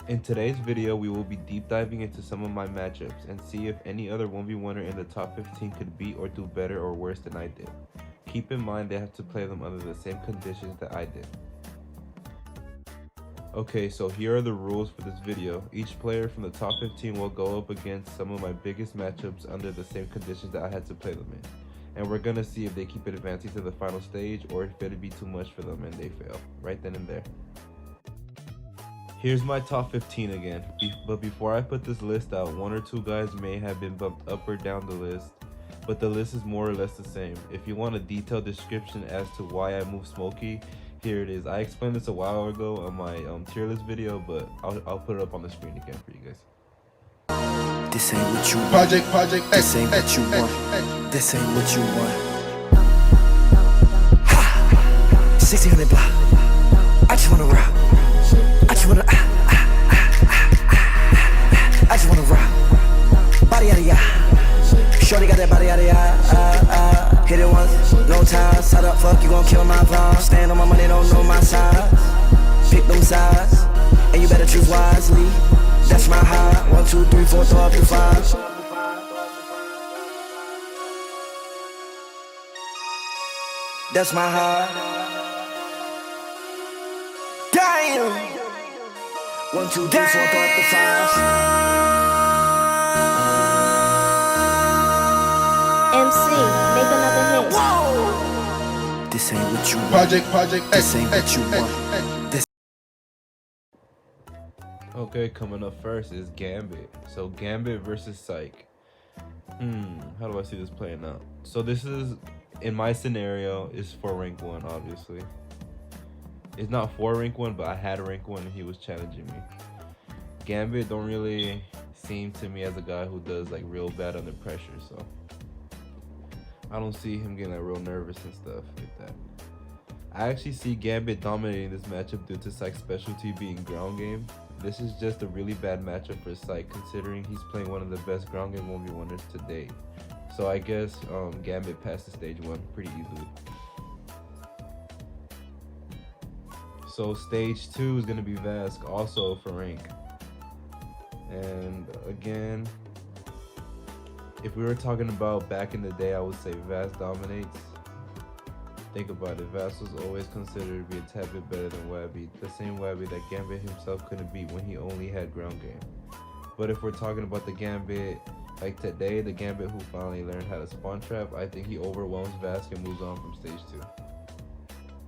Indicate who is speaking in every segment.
Speaker 1: In today's video, we will be deep diving into some of my matchups and see if any other 1v1er in the top 15 could beat or do better or worse than I did. Keep in mind they have to play them under the same conditions that I did. Okay, so here are the rules for this video. Each player from the top 15 will go up against some of my biggest matchups under the same conditions that I had to play them in. And we're gonna see if they keep it advancing to the final stage or if it'd be too much for them and they fail, right then and there. Here's my top 15 again, but before I put this list out, one or two guys may have been bumped up or down the list, but the list is more or less the same. If you want a detailed description as to why I moved Smokey, here it is. I explained this a while ago on my tier list video, but I'll put it up on the screen again for you guys.
Speaker 2: This ain't what you want.
Speaker 3: Project,
Speaker 2: This ain't what you want. This ain't what you want. Ha! 1600 block. I just wanna rock. I just wanna I just wanna rock. Body yada yada. Shorty got that body yada yada. Hit it once, no time. Side up, fuck, you gon' kill my vibe. Stand on my money, don't know my size. Pick them sides, and you better choose wisely. That's my high. 1, 2, 3, 4, throw up to 5. That's my high. Damn. 1, 2, 3, 4, throw up to 5.
Speaker 4: MC, make another hit.
Speaker 2: Whoa. This ain't what you want.
Speaker 3: Project,
Speaker 2: This ain't what you want. This.
Speaker 1: Okay, coming up first is Gambit. So Gambit versus Psych. How do I see this playing out? So this is, in my scenario, is for rank 1, obviously. It's not for rank 1, but I had a rank 1 and he was challenging me. Gambit don't really seem to me as a guy who does like real bad under pressure, so I don't see him getting like real nervous and stuff like that. I actually see Gambit dominating this matchup due to Psych's specialty being ground game. This is just a really bad matchup for Psych considering he's playing one of the best ground game 1v1ers to date. So I guess Gambit passed the stage 1 pretty easily. So stage 2 is gonna be Vask, also for rank. And again, if we were talking about back in the day, I would say Vask dominates. Think about it, Vask was always considered to be a tad bit better than Wabby, the same Wabby that Gambit himself couldn't beat when he only had ground game. But if we're talking about the Gambit like today, the Gambit who finally learned how to spawn trap, I think he overwhelms Vask and moves on from stage 2.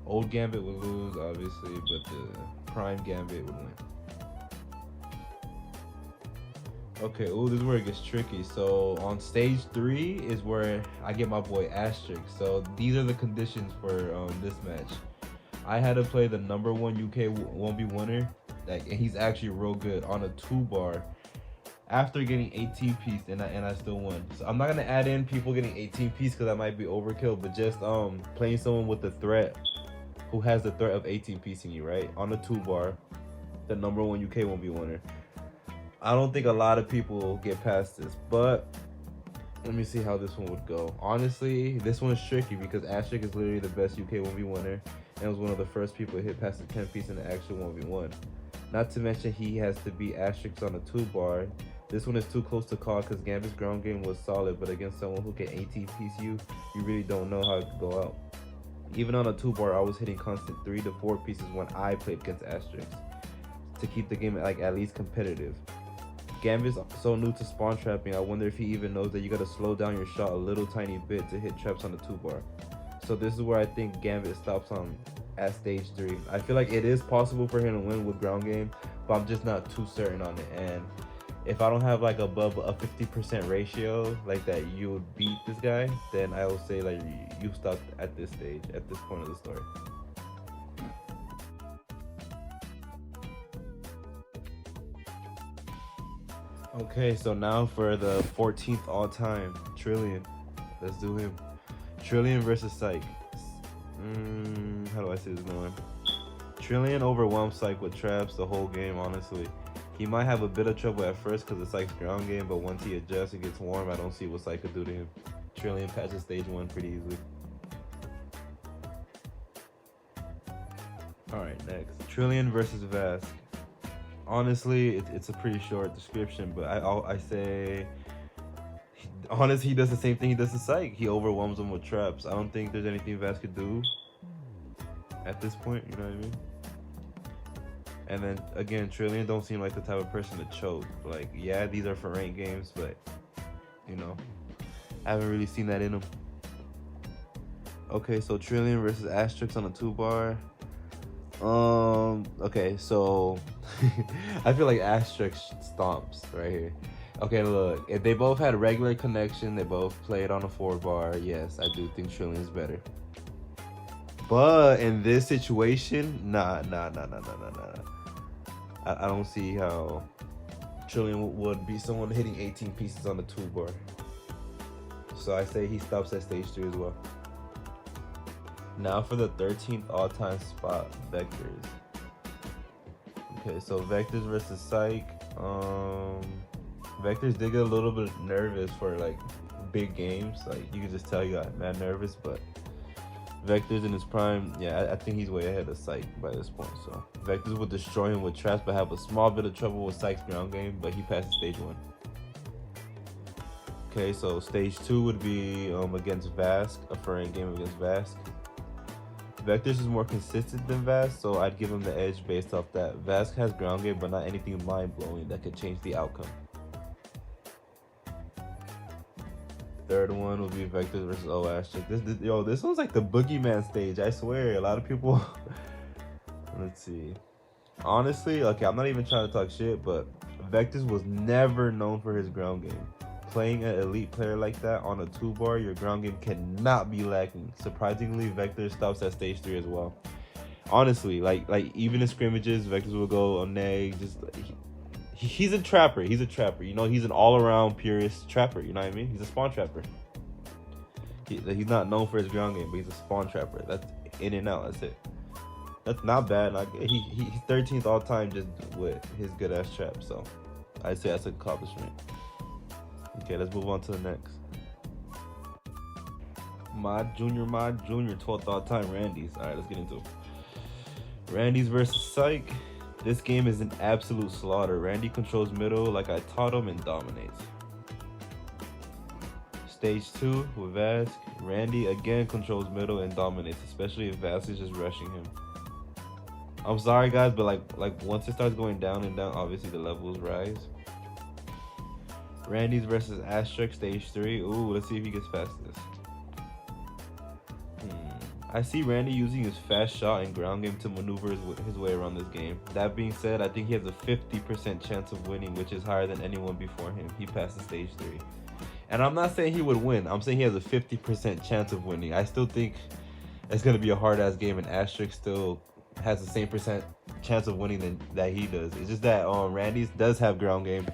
Speaker 1: Old Gambit would lose, obviously, but the prime Gambit would win. Okay, ooh, this is where it gets tricky. So on stage 3 is where I get my boy Asterisk. So these are the conditions for this match. I had to play the #1 UK 1v1er, and he's actually real good on a 2-bar after getting 18 piece, and I still won. So I'm not gonna add in people getting 18 piece because that might be overkill, but just playing someone with the threat who has the threat of 18 piecing you, right? On a 2-bar, the #1 UK 1v1er. I don't think a lot of people will get past this, but let me see how this one would go. Honestly, this one's tricky because Asterisk is literally the best UK 1v1er and was one of the first people to hit past the 10 piece in the actual 1v1. Not to mention he has to beat Asterisk on a 2-bar. This one is too close to call because Gambit's ground game was solid, but against someone who can 18 piece you really don't know how it could go out. Even on a 2-bar, I was hitting constant 3 to 4 pieces when I played against Asterisk to keep the game like at least competitive. Gambit's so new to spawn trapping, I wonder if he even knows that you gotta slow down your shot a little tiny bit to hit traps on the 2-bar. So this is where I think Gambit stops on at stage 3. I feel like it is possible for him to win with ground game, but I'm just not too certain on it. And if I don't have like above a 50% ratio like that you would beat this guy, then I will say like you stop at this stage, at this point of the story. Okay, so now for the 14th all-time, Trillion. Let's do him. Trillion versus Psych. How do I see this going? Trillion overwhelmed Psych with traps the whole game, honestly. He might have a bit of trouble at first because it's Psych's ground game, but once he adjusts and gets warm, I don't see what Psych could do to him. Trillion passes stage 1 pretty easily. Alright, next. Trillion versus Vask. Honestly, it's a pretty short description, but I say, honestly, he does the same thing he does to Psych. He overwhelms them with traps. I don't think there's anything Vaz could do at this point, you know what I mean? And then again, Trillion don't seem like the type of person to choke. Like, yeah, these are for ranked games, but you know, I haven't really seen that in him. Okay, so Trillion versus Asterix on a 2-bar. Okay, so I feel like Asterix stomps right here. Okay, look, if they both had regular connection, they both played on a 4-bar, yes, I do think Trillion's better. But in this situation, nah. I don't see how Trillion would be someone hitting 18 pieces on the 2-bar. So I say he stops at stage 3 as well. Now for the 13th all-time spot, Vectors. Okay, so Vectors versus Psych. Vectors did get a little bit nervous for like big games. Like you can just tell he got mad nervous, but Vectors in his prime, yeah, I think he's way ahead of Psych by this point. So Vectors would destroy him with traps, but have a small bit of trouble with Psych's ground game, but he passes stage 1. Okay, so stage 2 would be against Vask, a foreign game against Vask. Vectors is more consistent than Vask, so I'd give him the edge based off that. Vask has ground game, but not anything mind-blowing that could change the outcome. Third one will be Vectors versus Asterix. This one's like the boogeyman stage, I swear. A lot of people... Let's see. Honestly, okay, I'm not even trying to talk shit, but Vectors was never known for his ground game. Playing an elite player like that on a 2-bar, your ground game cannot be lacking. Surprisingly, Vectors stops at stage 3 as well. Honestly, like even in scrimmages, Vectors will go on neg. Just he's a trapper. He's a trapper. You know, he's an all-around purist trapper. You know what I mean? He's a spawn trapper. He's not known for his ground game, but he's a spawn trapper. That's in and out. That's it. That's not bad. Like he's 13th all time just with his good ass trap. So I'd say that's an accomplishment. Okay, let's move on to the next. Mod Junior, 12th all time, Ranndys. All right, let's get into it. Ranndys versus Psych. This game is an absolute slaughter. Randy controls middle like I taught him and dominates. Stage 2 with Vask. Randy again controls middle and dominates, especially if Vask is just rushing him. I'm sorry guys, but like once it starts going down and down, obviously the levels rise. Ranndys versus Asterix, stage 3. Ooh, let's see if he gets past this. I see Randy using his fast shot and ground game to maneuver his way around this game. That being said, I think he has a 50% chance of winning, which is higher than anyone before him. He passes stage 3. And I'm not saying he would win. I'm saying he has a 50% chance of winning. I still think it's going to be a hard-ass game, and Asterix still has the same percent chance of winning that he does. It's just that Ranndys does have ground game.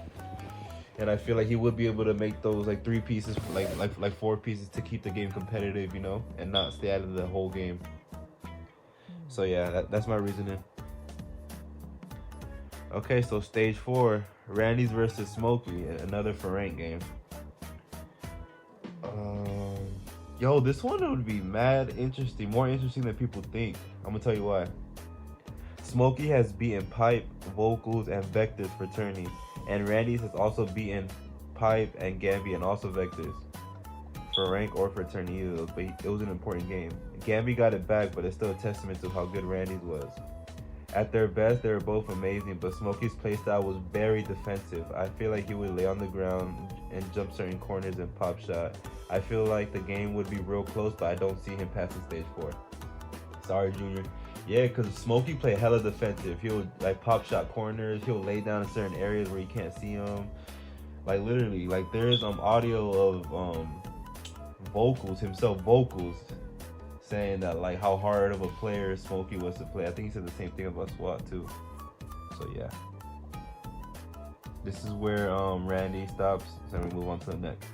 Speaker 1: And I feel like he would be able to make those like 3 pieces, like 4 pieces to keep the game competitive, you know, and not stay out of the whole game. So yeah, that's my reasoning. Okay, so stage 4, Ranndys versus Smokey, another for rank game. Yo, this one would be mad interesting, more interesting than people think. I'm gonna tell you why. Smokey has beaten Pipe, Vocalz, and Vectors for tourney. And Ranndys has also beaten Pipe and Gambit and also Vectors for rank or for tourney either, but it was an important game. Gambit got it back, but it's still a testament to how good Ranndys was. At their best, they were both amazing, but Smokey's playstyle was very defensive. I feel like he would lay on the ground and jump certain corners and pop shot. I feel like the game would be real close, but I don't see him passing stage 4. Sorry, Junior. Yeah, because Smokey play hella defensive. He'll like pop shot corners. He'll lay down in certain areas where you can't see him. Like literally, like there's audio of Vocalz himself, saying that like how hard of a player Smokey was to play. I think he said the same thing about Swat too. So yeah, this is where Randy stops. So we move on to the next.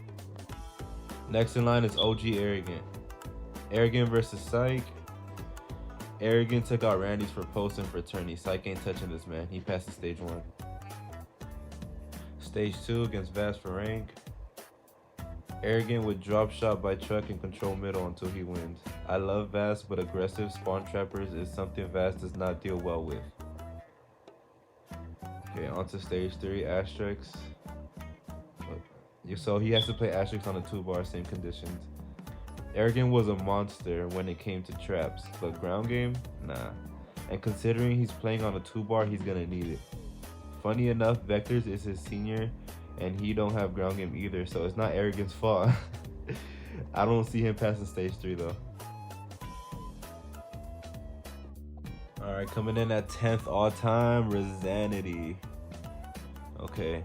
Speaker 1: Next in line is OG Arrogant. Arrogant versus Psych. Arrogant took out Ranndys for posting for tourney. Psych ain't touching this man. He passes stage 1. Stage 2 against Vask for rank. Arrogant would drop shot by truck and control middle until he wins. I love Vask, but aggressive spawn trappers is something Vask does not deal well with. Okay, on to stage 3, Asterix. So he has to play Asterix on a 2-bar, same conditions. Arrogant was a monster when it came to traps, but ground game, nah. And considering he's playing on a 2-bar, he's gonna need it. Funny enough, Vectors is his senior, and he don't have ground game either, so it's not Arrogant's fault. I don't see him passing stage 3 though. Alright, coming in at 10th all time, Rezanity. Okay,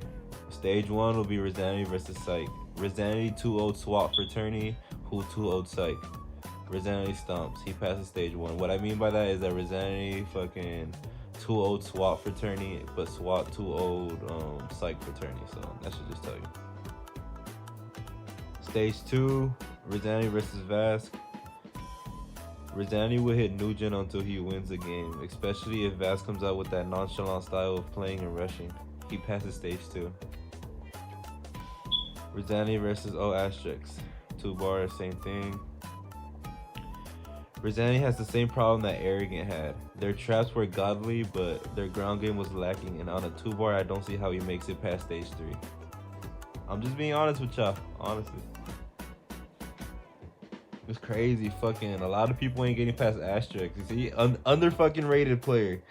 Speaker 1: stage 1 will be Rezanity versus Psych. Rezanity 2-0 Swat fraternity, who 2-0 Psych. Rezanity stomps, he passes stage 1. What I mean by that is that Rezanity fucking 2-0 Swat fraternity, but Swat 2-0 Psych fraternity, so that should just tell you. Stage 2, Rezanity versus Vask. Rezanity will hit Nugent until he wins the game, especially if Vask comes out with that nonchalant style of playing and rushing. He passes stage 2. Rezanity versus Asterix. 2-bar, same thing. Rezanity has the same problem that Arrogant had. Their traps were godly, but their ground game was lacking, and on a 2-bar, I don't see how he makes it past stage 3. I'm just being honest with y'all, honestly. It's crazy, fucking a lot of people ain't getting past Asterix. You see, under fucking rated player.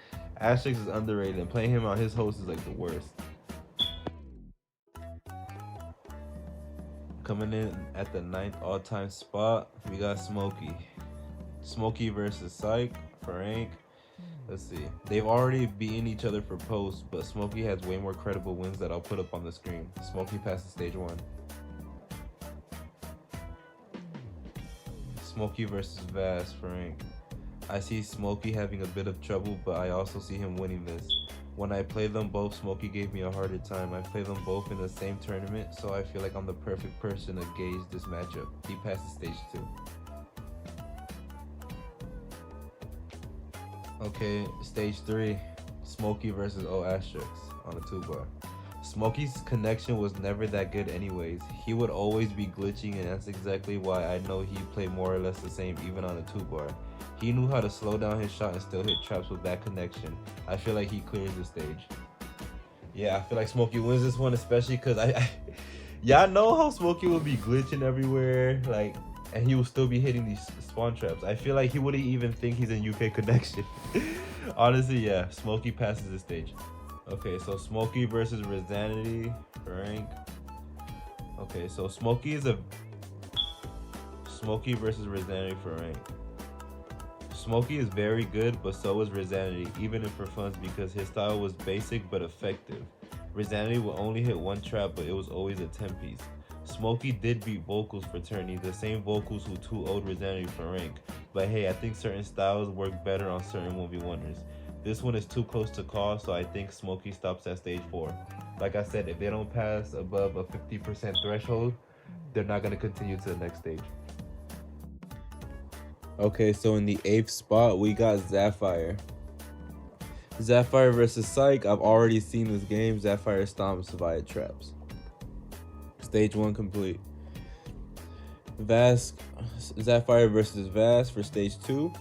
Speaker 1: Asterix is underrated, and playing him on his host is like the worst. Coming in at the 9th all-time spot, we got Smokey. Smokey versus Psych for rank. Let's see. They've already beaten each other for posts, but Smokey has way more credible wins that I'll put up on the screen. Smokey passes stage 1. Smokey versus Vaz for rank. I see Smokey having a bit of trouble, but I also see him winning this. When I played them both, Smokey gave me a harder time. I played them both in the same tournament, so I feel like I'm the perfect person to gauge this matchup. He passes stage 2. Okay, stage 3, Smokey versus Asterix on a 2-bar. Smokey's connection was never that good anyways. He would always be glitching, and that's exactly why I know he played more or less the same even on a 2-bar. He knew how to slow down his shot and still hit traps with that connection. I feel like he clears the stage. Yeah, I feel like Smokey wins this one, especially because y'all know how Smokey will be glitching everywhere, like, and he will still be hitting these spawn traps. I feel like he wouldn't even think he's in UK connection. Honestly, yeah, Smokey passes the stage. Okay, so Smokey versus Rezanity for rank. Okay, so Smokey versus Rezanity for rank. Smokey is very good, but so is Rezanity, even in for funs, because his style was basic but effective. Rezanity will only hit one trap, but it was always a 10-piece. Smokey did beat Vocalz fraternity, the same Vocalz who 2-0'd Rezanity for rank. But hey, I think certain styles work better on certain 1v1ers. This one is too close to call, so I think Smokey stops at stage 4. Like I said, if they don't pass above a 50% threshold, they're not going to continue to the next stage. Okay, so in the 8th spot, we got Zapphire. Zapphire versus Psych. I've already seen this game. Zapphire stomps via traps. Stage 1 complete. Zapphire versus Vaz for stage 2.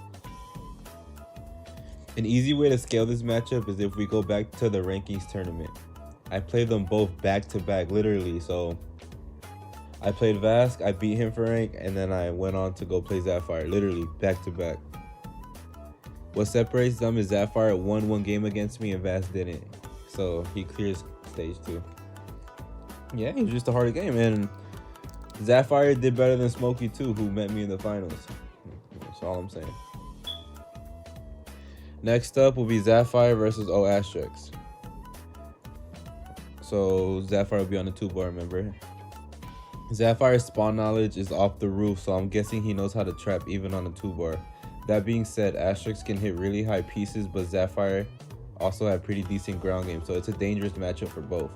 Speaker 1: An easy way to scale this matchup is if we go back to the rankings tournament. I played them both back to back, literally. So I played Vask, I beat him for rank, and then I went on to go play Zapphire, literally back to back. What separates them is Zapphire won one game against me and Vask didn't. So he clears stage 2. Yeah, it was just a harder game, and Zapphire did better than Smokey too, who met me in the finals. That's all I'm saying. Next up will be Zapphire versus Asterix. So Zapphire will be on the 2-bar, remember? Zapphire's spawn knowledge is off the roof, so I'm guessing he knows how to trap even on a 2-bar. That being said, Asterix can hit really high pieces, but Zapphire also have pretty decent ground game, so it's a dangerous matchup for both.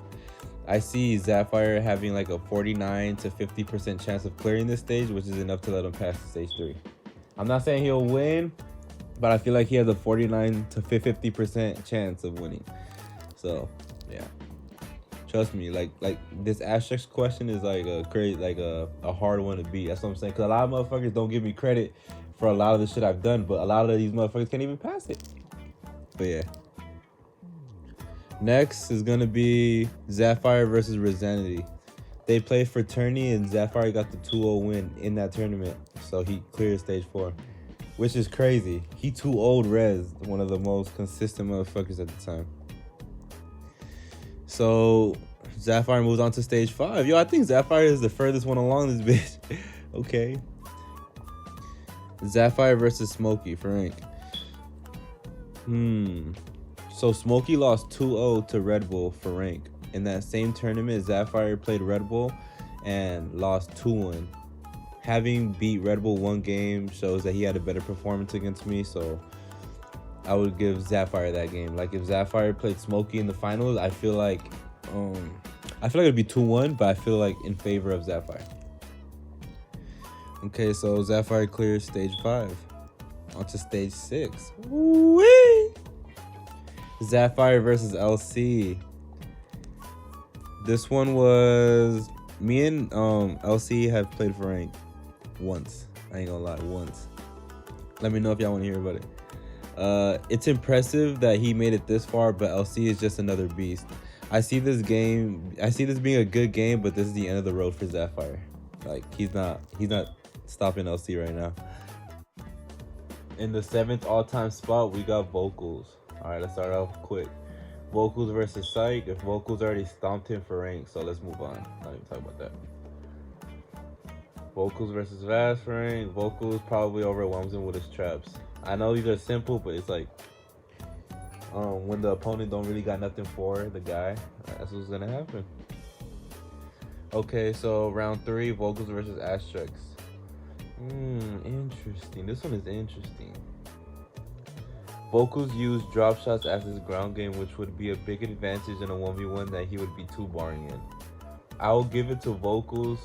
Speaker 1: I see Zapphire having like a 49 to 50% chance of clearing this stage, which is enough to let him pass to stage 3. I'm not saying he'll win, but I feel like he has a 49 to 50% chance of winning. So, yeah. Trust me, like this Asterix question is like a crazy, like a hard one to beat. That's what I'm saying. Because a lot of motherfuckers don't give me credit for a lot of the shit I've done, but a lot of these motherfuckers can't even pass it. But yeah. Next is gonna be zPhire versus Rezanity. They played fraternity and zPhire got the 2-0 win in that tournament, so he cleared stage 4, which is crazy. He too old Rez, one of the most consistent motherfuckers at the time. So zPhire moves on to stage 5. Yo, I think zPhire is the furthest one along this bitch. Okay. zPhire versus Smokey for rank. So Smokey lost 2-0 to Red Bull for rank. In that same tournament, zPhire played Red Bull and lost 2-1. Having beat Red Bull one game shows that he had a better performance against me, so I would give zPhire that game. Like if zPhire played Smokey in the finals, I feel like it'd be 2-1, but I feel like in favor of zPhire. Okay, so zPhire clears stage 5. On to stage 6. Woo-wee! zPhire versus LC. This one was me and LC have played for rank once. I ain't gonna lie, once. Let me know if y'all want to hear about it. It's impressive that he made it this far, but LC is just another beast. I see this being a good game, but this is the end of the road for zPhire. Like he's not stopping LC right now. In the 7th all-time spot, we got Vocalz. All right, let's start off quick. Vocalz versus Psych. If Vocalz already stomped him for rank, so let's move on. Not even talk about that. Vocalz versus Vaz for rank. Vocalz probably overwhelms him with his traps. I know these are simple, but it's like when the opponent don't really got nothing for the guy, that's what's gonna happen. Okay, so round 3, Vocalz versus Asterix. Interesting. This one is interesting. Vocalz used drop shots as his ground game, which would be a big advantage in a 1v1 that he would be 2-barring in. I will give it to Vocalz,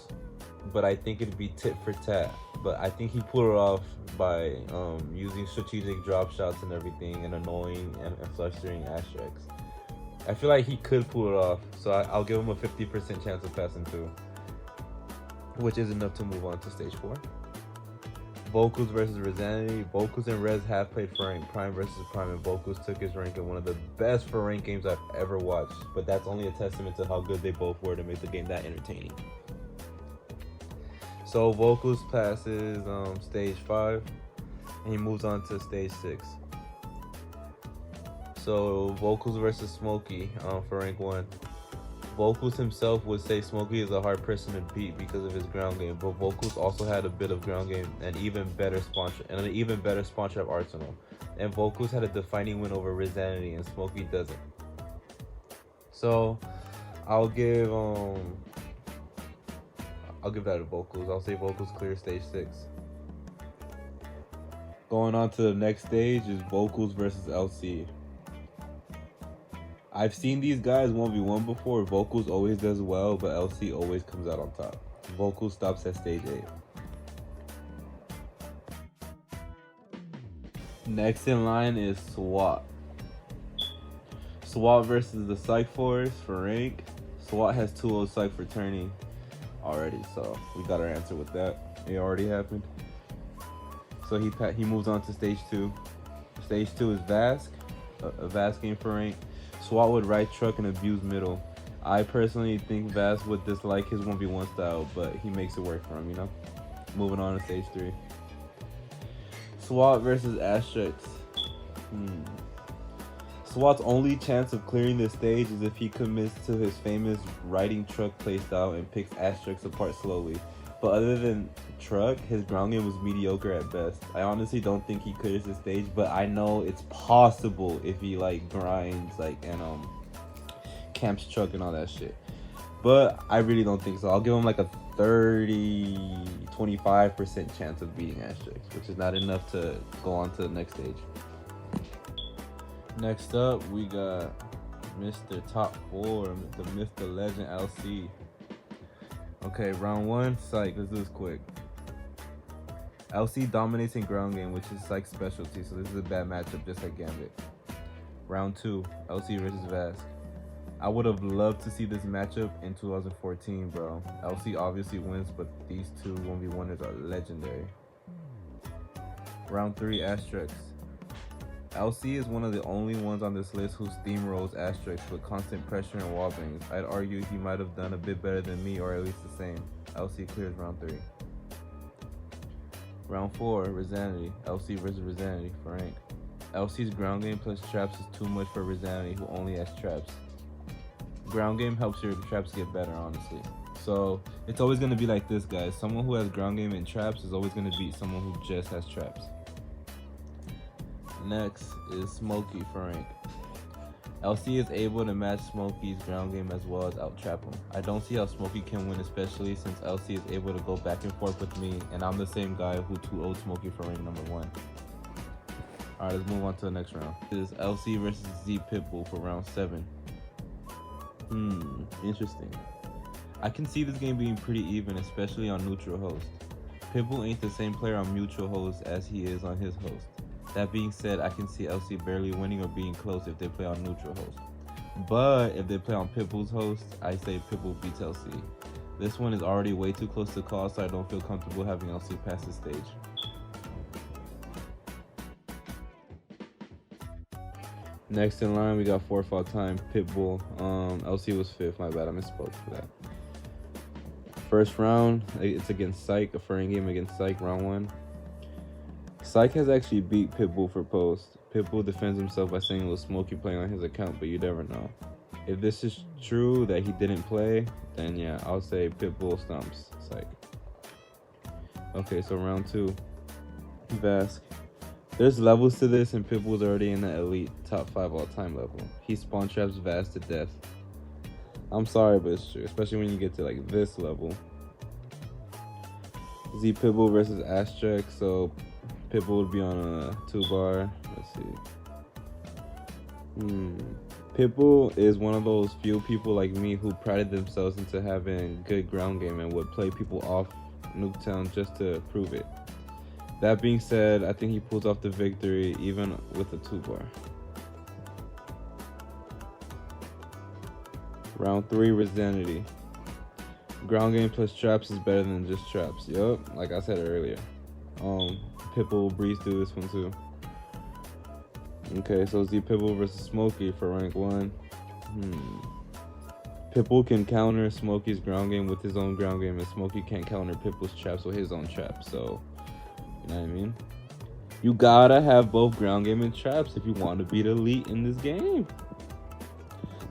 Speaker 1: but I think it'd be tit for tat. But I think he pulled it off by using strategic drop shots and everything and annoying and frustrating Asterix. I feel like he could pull it off, so I'll give him a 50% chance of passing through, which is enough to move on to stage 4. Vocalz versus Rezanity. Vocalz and Rez have played for rank, Prime versus Prime, and Vocalz took his rank in one of the best for rank games I've ever watched. But that's only a testament to how good they both were to make the game that entertaining. So Vocalz passes stage 5, and he moves on to stage 6. So Vocalz versus Smokey for rank 1. Vocalz himself would say Smokey is a hard person to beat because of his ground game, but Vocalz also had a bit of ground game and an even better spawn trap arsenal. And Vocalz had a defining win over Rezanity, and Smokey doesn't. So I'll give that to Vocalz. I'll say Vocalz clear stage 6. Going on to the next stage is Vocalz versus LC. I've seen these guys 1v1 before. Vocalz always does well, but LC always comes out on top. Vocalz stops at stage 8. Next in line is Swat. Swat versus the Psych Force for rank. Swat has 2-0 Psych for tourney already, so we got our answer with that. It already happened. So he moves on to stage 2. Stage 2 is Vask, a Vask game for rank. Swat would right truck and abuse middle. I personally think Vask would dislike his 1v1 style, but he makes it work for him, you know? Moving on to stage 3. Swat versus Asterix. Swat's only chance of clearing this stage is if he commits to his famous riding truck playstyle and picks Asterix apart slowly. But other than truck, his ground game was mediocre at best. I honestly don't think he clears the stage, but I know it's possible if he like grinds and camps truck and all that shit. But I really don't think so. I'll give him like a 25% chance of beating Asterix, which is not enough to go on to the next stage. Next up, we got Mr. Top 4, the Mr. Legend LC. Okay, round 1, Psych. Let's do this quick. LC dominates in ground game, which is Psych's specialty, so this is a bad matchup just like Gambit. Round 2, LC versus Vask. I would have loved to see this matchup in 2014, bro. LC obviously wins, but these two 1v1ers are legendary. Round 3, Asterix. LC is one of the only ones on this list who steamrolls asterisks with constant pressure and wall bangs. I'd argue he might have done a bit better than me, or at least the same. LC clears round 3. Round 4, Rezanity. LC versus Rezanity for rank. LC's ground game plus traps is too much for Rezanity, who only has traps. Ground game helps your traps get better, honestly. So it's always going to be like this, guys. Someone who has ground game and traps is always going to beat someone who just has traps. Next is Smokey for rank. LC is able to match Smokey's ground game as well as out-trap him. I don't see how Smokey can win, especially since LC is able to go back and forth with me, and I'm the same guy who 2-0'd Smokey for rank number 1. Alright, let's move on to the next round. This is LC versus zPitBxll for round 7. Interesting. I can see this game being pretty even, especially on neutral host. Pitbull ain't the same player on mutual host as he is on his host. That being said, I can see LC barely winning or being close if they play on neutral host. But if they play on Pitbull's host, I say Pitbull beats LC. This one is already way too close to call, so I don't feel comfortable having LC pass the stage. Next in line, we got 4th all time, Pitbull. LC was 5th, my bad, I misspoke for that. First round, it's against Psych, a foreign game against Psych, round 1. Psych has actually beat Pitbull for post. Pitbull defends himself by saying it was Smokey playing on his account, but you never know. If this is true that he didn't play, then yeah, I'll say Pitbull stomps Psych. Okay, so round 2, Vask. There's levels to this, and Pitbull's already in the elite top 5 all-time level. He spawn traps Vask to death. I'm sorry, but it's true, especially when you get to like this level. zPitBxll versus Astrek, so Pitbull would be on a 2-bar. Let's see. Pitbull is one of those few people like me who prided themselves into having good ground game and would play people off Nuketown just to prove it. That being said, I think he pulls off the victory even with a 2-bar. Round 3, Rezanity. Ground game plus traps is better than just traps. Yup, like I said earlier. Pitbull will breeze through this one too. Okay, so zPitBxll versus Smokey for rank 1. Pitbull can counter Smokey's ground game with his own ground game, and Smokey can't counter Pitbull's traps with his own traps. So, you know what I mean? You gotta have both ground game and traps if you want to beat elite in this game.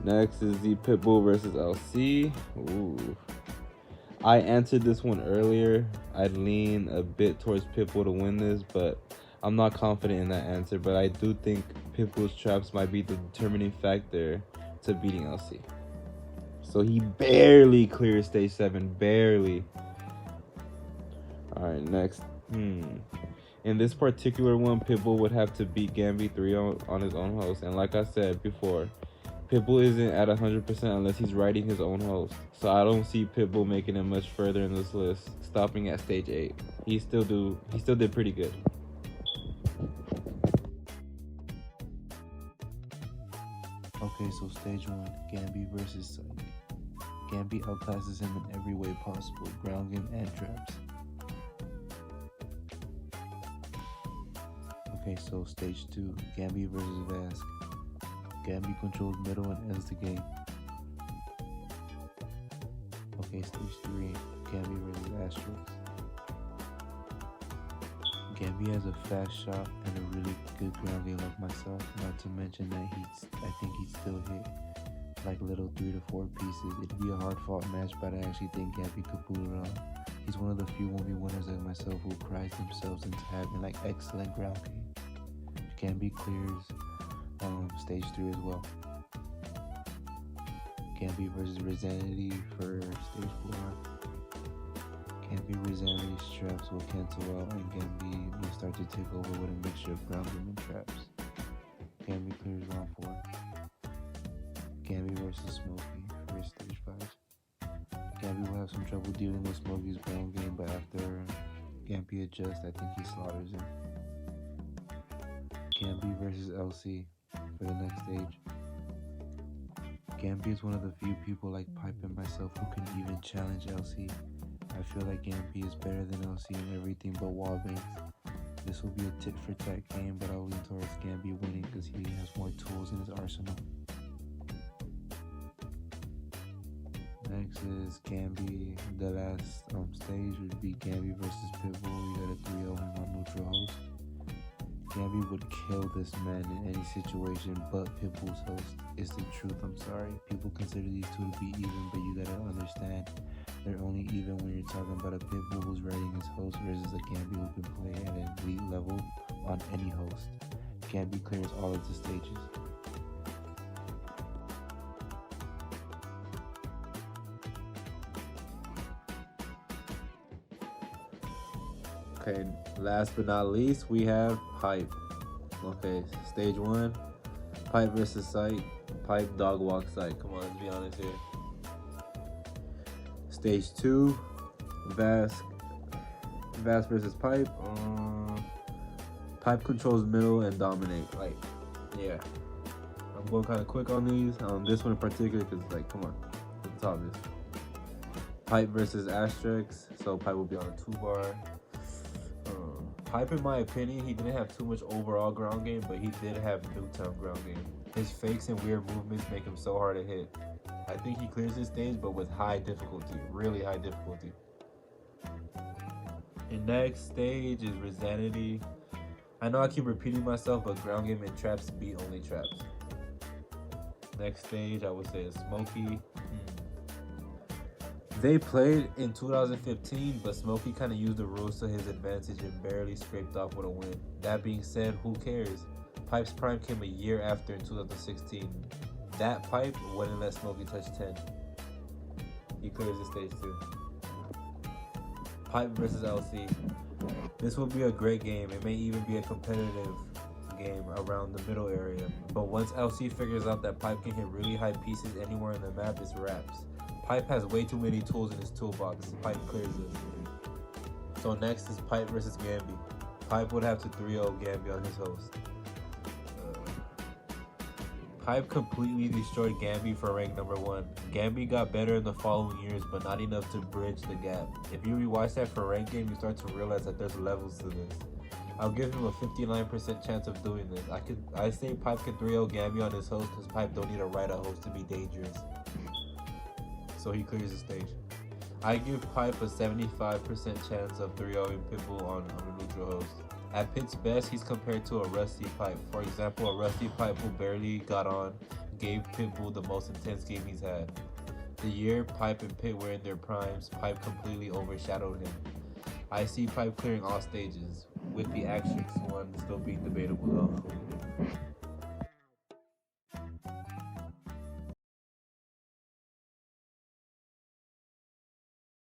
Speaker 1: Next is zPitBxll versus LC. Ooh. I answered this one earlier. I'd lean a bit towards Pitbull to win this, but I'm not confident in that answer. But I do think Pitbull's traps might be the determining factor to beating LC. So he barely clears stage 7, barely. All right, next. In this particular one, Pitbull would have to beat Gambit on his own host. And like I said before, Pitbull isn't at 100% unless he's riding his own host. So I don't see Pitbull making it much further in this list, stopping at stage 8. He still did pretty good.
Speaker 3: Okay, so stage 1, Gambit versus Psych. Gambit outclasses him in every way possible, ground game and traps. Okay, so stage 2, Gambit versus Vask. Gambit controls middle and ends the game. Okay, stage 3, Gambit versus Asterix. Gambit has a fast shot and a really good ground game like myself, not to mention that I think he'd still hit like little 3 to 4 pieces. It'd be a hard fought match, but I actually think Gambit could pull it off. He's one of the few 1v1ers like myself who prides themselves into having like excellent ground game. Gambit clears stage 3 as well. Gambit versus Rezanity for stage 4. Gambit Rezanity's traps will cancel out and Gambit will start to take over with a mixture of ground game and traps. Gambit clears round 4. Gambit versus Smokey for stage 5. Gambit will have some trouble dealing with Smokey's ground game, but after Gambit adjusts, I think he slaughters him. Gambit versus LC for the next stage. Gambit is one of the few people like Pipe and myself who can even challenge LC. I feel like Gambit is better than LC in everything but wall bangs. This will be a tit for tat game, but I'll lean towards Gambit winning because he has more tools in his arsenal. Next is Gambit. The last stage would be Gambit versus Pitbull. We got a 3-0 him on neutral host. Gambit would kill this man in any situation, but Pitbull's host is the truth. I'm sorry. People consider these two to be even, but you gotta understand they're only even when you're talking about a Pitbull who's riding his host versus a Gambit who can play at an elite level on any host. Gambit clears all of the stages.
Speaker 1: Okay, last but not least, we have Pipe. Okay, stage 1, Pipe versus Sight. Pipe dog walk Sight. Come on, let's be honest here. Stage 2, Vast versus Pipe. Pipe controls middle and dominate. Like, yeah. I'm going kind of quick on these. This one in particular, because, like, come on, it's obvious. Pipe versus Asterix. So Pipe will be on a 2-bar. Pipe, in my opinion, he didn't have too much overall ground game, but he did have Newtown ground game. His fakes and weird movements make him so hard to hit. I think he clears this stage, but with high difficulty, really high difficulty. The next stage is Rezanity. I know I keep repeating myself, but ground game and traps beat only traps. Next stage, I would say is Smokey. They played in 2015, but Smokey kind of used the rules to his advantage and barely scraped off with a win. That being said, who cares? Pipe's prime came a year after in 2016. That Pipe wouldn't let Smokey touch 10. He clears the stage 2. Pipe versus LC. This will be a great game. It may even be a competitive game around the middle area. But once LC figures out that Pipe can hit really high pieces anywhere in the map, it's wraps. Pipe has way too many tools in his toolbox. Pipe clears it. So next is Pipe versus Gambit. Pipe would have to 3-0 Gambit on his host. Pipe completely destroyed Gambit for rank number 1. Gambit got better in the following years, but not enough to bridge the gap. If you rewatch that for rank game, you start to realize that there's levels to this. I'll give him a 59% chance of doing this. I say Pipe can 3-0 Gambit on his host because Pipe don't need a right host to be dangerous. So he clears the stage. I give Pipe a 75% chance of 3-0ing Pitbull on a neutral host. At Pit's best, he's compared to a rusty Pipe. For example, a rusty Pipe who barely got on gave Pitbull the most intense game he's had. The year Pipe and Pit were in their primes, Pipe completely overshadowed him. I see Pipe clearing all stages, with the Asterix one still being debatable though.